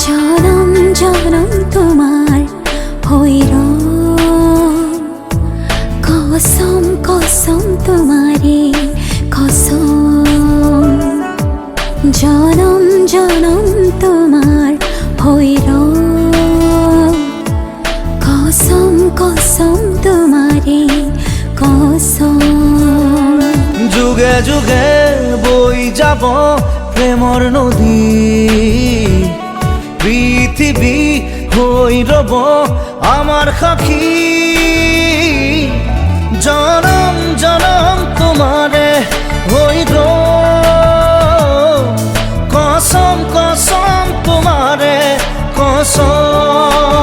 জনম জনম তোমার হইর কসম কসম তোমারে কসম জনম জনম তোমার হইর কসম কসম তোমারে কসম যুগে যুগে বই যাব প্রেমর নদী পৃথিবী হই রব আমার সাক্ষী জনম জনম তোমারে হইর কসম কসম তোমারে কসম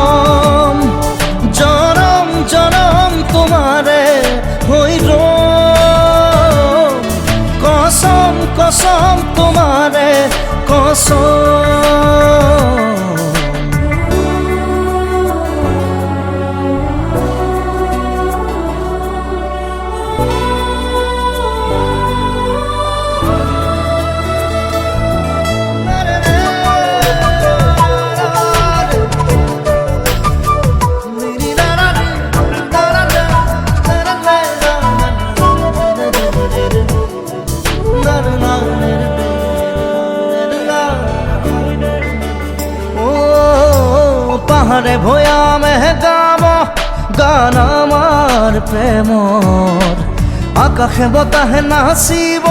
জনম জনম তোমারে হইর কসম কসম তোমারে কসম পাহাড়ে ভয়ামে গাব গান আমার প্রেমর আকাশে বতাহে নাচিব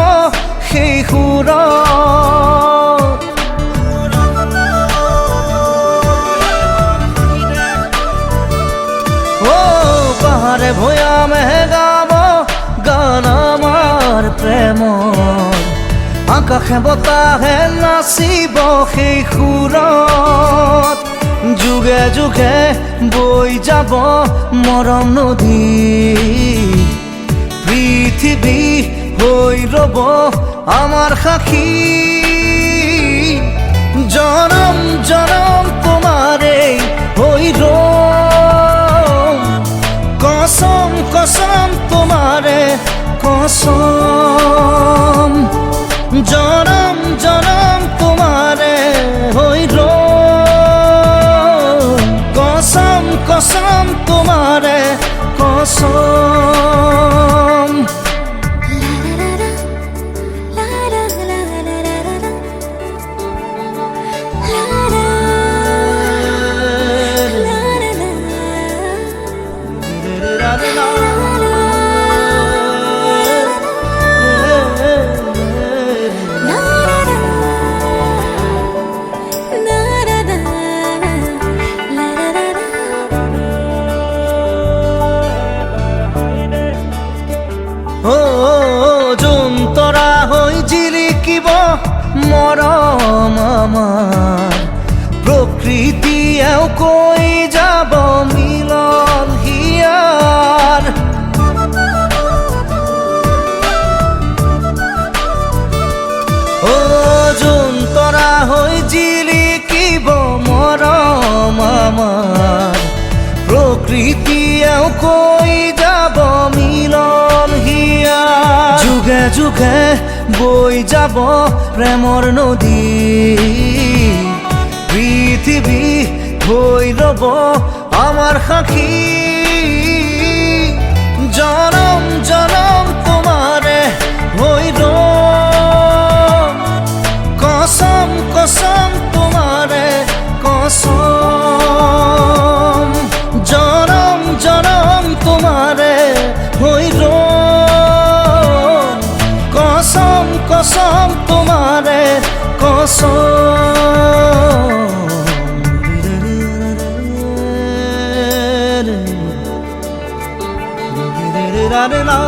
সেই সুৰ পাহাড়ে ভয়ামে গাব গান আমার প্রেমর আকাশে বতাহে নাচিব সেই সুৰত যুগে যুগে বই যাব মরম নদী পৃথিবী হই রব আমার সাক্ষী জনম জনম তোমারে হইর কসম কসম তোমারে কসম জনম জনম তোমারে হইর কসম কসম তোমারে কসম জন্তৰা হৈ জিলিকিব মৰম আমাৰ প্ৰকৃতিয়েও কৈ যাব মিলন হিয়াৰ জন্তৰা হৈ জিলিকিব মৰম আমাৰ প্ৰকৃতিয়েও কৈ যাব মিলন হিয়াৰ যুগে যুগে বই যাব প্রেমর নদী পৃথিবী হই রব আমার সাক্ষী জনম জনম তোমারে হইর কসম কসম তোমারে কসম জনম জনম তোমারে হইর কসম কসম তোমারে কসম রা রে লা